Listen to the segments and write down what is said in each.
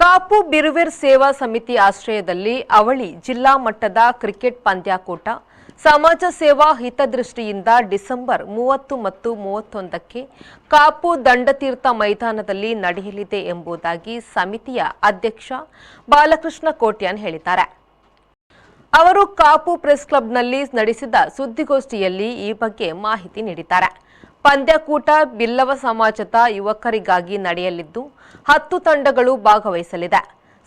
ಕಾಪು ಬಿರುವೆರ್ ಸೇವಾ ಸಮಿತಿ ಆಶ್ರಯದಲ್ಲಿ ಅವಳಿ ಜಿಲ್ಲಾ ಮಟ್ಟದ ಕ್ರಿಕೆಟ್ ಪಂದ್ಯಾಕೂಟ ಸಮಾಜ ಸೇವಾ ಹಿತದೃಷ್ಟಿಯಿಂದ ಡಿಸೆಂಬರ್ 30 ಮತ್ತು 31ಕ್ಕೆ ಕಾಪು ದಂಡತೀರ್ಥ ಮೈದಾನದಲ್ಲಿ ನಡೆಯಲಿದೆ ಎಂಬುದಾಗಿ ಸಮಿತಿಯ ಅಧ್ಯಕ್ಷ ಬಾಲಕೃಷ್ಣ ಕೋಟ್ಯಾನ್ ಹೇಳಿದ್ದಾರೆ. ಅವರು ಕಾಪು ಪ್ರೆಸ್ ಕ್ಲಬ್ನಲ್ಲಿ ನಡೆಸಿದ ಸುದ್ದಿಗೋಷ್ಠಿಯಲ್ಲಿ ಈ ಬಗ್ಗೆ ಮಾಹಿತಿ ನೀಡಿದ್ದಾರೆ. ಪಂದ್ಯಾಕೂಟ ಬಿಲ್ಲವ ಸಮಾಜದ ಯುವಕರಿಗಾಗಿ ನಡೆಯಲಿದ್ದು 10 ತಂಡಗಳು ಭಾಗವಹಿಸಲಿದೆ.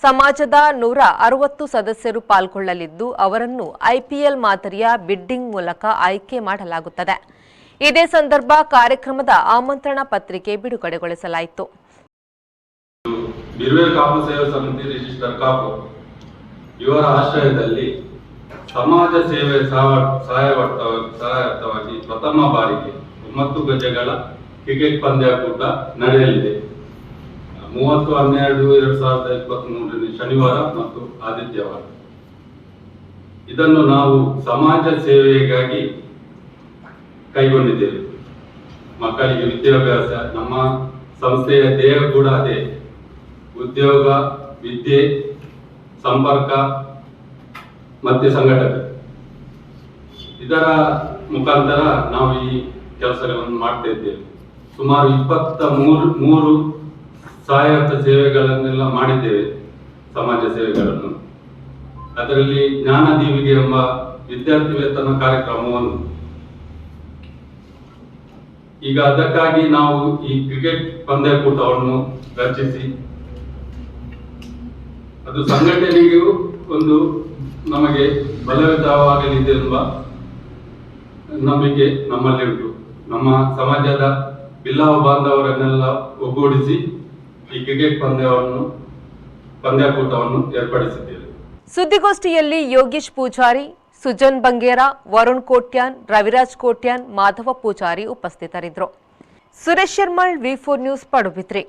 ಸಮಾಜದ 160 ಸದಸ್ಯರು ಪಾಲ್ಗೊಳ್ಳಲಿದ್ದು ಅವರನ್ನು ಐಪಿಎಲ್ ಮಾದರಿಯ ಬಿಡ್ಡಿಂಗ್ ಮೂಲಕ ಆಯ್ಕೆ ಮಾಡಲಾಗುತ್ತದೆ. ಇದೇ ಸಂದರ್ಭ ಕಾರ್ಯಕ್ರಮದ ಆಮಂತ್ರಣ ಪತ್ರಿಕೆ ಬಿಡುಗಡೆಗೊಳಿಸಲಾಯಿತು. ಬಿರುವೇರ್ ಕಾಪು ಸೇವಾ ಸಮಿತಿ ರಿಜಿಸ್ಟರ್ ಕಾಪು ಇವರ ಆಶ್ರಯದಲ್ಲಿ ಸಮಾಜ ಸೇವೆ ಸಹಾಯಾರ್ಥವಾಗಿ ಪ್ರಥಮ ಬಾರಿಗೆ 9 ಗಜಗಳ ಕ್ರಿಕೆಟ್ ಪಂದ್ಯಾಕೂಟ ನಡೆಯಲಿದೆ. 30/12/2023 ಶನಿವಾರ ಮತ್ತು ಆದಿತ್ಯವಾರ. ಇದನ್ನು ನಾವು ಸಮಾಜ ಸೇವೆಗಾಗಿ ಕೈಗೊಂಡಿದ್ದೇವೆ. ಮಕ್ಕಳಿಗೆ ವಿದ್ಯಾಭ್ಯಾಸ, ನಮ್ಮ ಸಂಸ್ಥೆಯ ಧ್ಯೇಯ ಕೂಡ ಅದೇ. ಉದ್ಯೋಗ, ವಿದ್ಯೆ, ಸಂಪರ್ಕ ಮತ್ತೆ ಸಂಘಟನೆ. ಇದರ ಮುಖಾಂತರ ನಾವು ಈ ಕೆಲಸಗಳನ್ನು ಮಾಡ್ತಾ ಇದ್ದೇವೆ. ಸುಮಾರು 23 ಸಹಾಯಕ ಸೇವೆಗಳನ್ನೆಲ್ಲ ಮಾಡಿದ್ದೇವೆ, ಸಮಾಜ ಸೇವೆಗಳನ್ನು. ಅದರಲ್ಲಿ ಜ್ಞಾನ ದೀವಿಗೆ ಎಂಬ ವಿದ್ಯಾರ್ಥಿ ವೇತನ ಕಾರ್ಯಕ್ರಮವನ್ನು ಈಗ ಅದಕ್ಕಾಗಿ ನಾವು ಈ ಕ್ರಿಕೆಟ್ ಪಂದ್ಯಾಕೂಟವನ್ನು ರಚಿಸಿ ಅದು ಸಂಘಟನೆಗೂ ಒಂದು ನಮಗೆ ಬಲವಿತವಾಗಲಿದೆ ಎಂಬ ನಂಬಿಕೆ ನಮ್ಮಲ್ಲಿ ಉಂಟು. ನಮ್ಮ ಸಮಾಜದ ಬಿಲ್ಲವ ಬಾಂಧವರನ್ನೆಲ್ಲ ಒಗ್ಗೂಡಿಸಿ ಈ ಕ್ರಿಕೆಟ್ ಪಂದ್ಯಾಕೂಟವನ್ನು ಏರ್ಪಡಿಸಿದ್ದೇವೆ. ಸುದ್ದಿಗೋಷ್ಠಿಯಲ್ಲಿ ಯೋಗೀಶ್ ಪೂಜಾರಿ, ಸುಜನ್ ಬಂಗೇರ, ವರುಣ್ ಕೋಟ್ಯಾನ್, ರವಿರಾಜ್ ಕೋಟ್ಯಾನ್, ಮಾಧವ ಪೂಜಾರಿ ಉಪಸ್ಥಿತರಿದ್ದರು. ಸುರೇಶ್ ಶರ್ಮಳ್, V4 ನ್ಯೂಸ್, ಪಡುಬಿದ್ರಿ.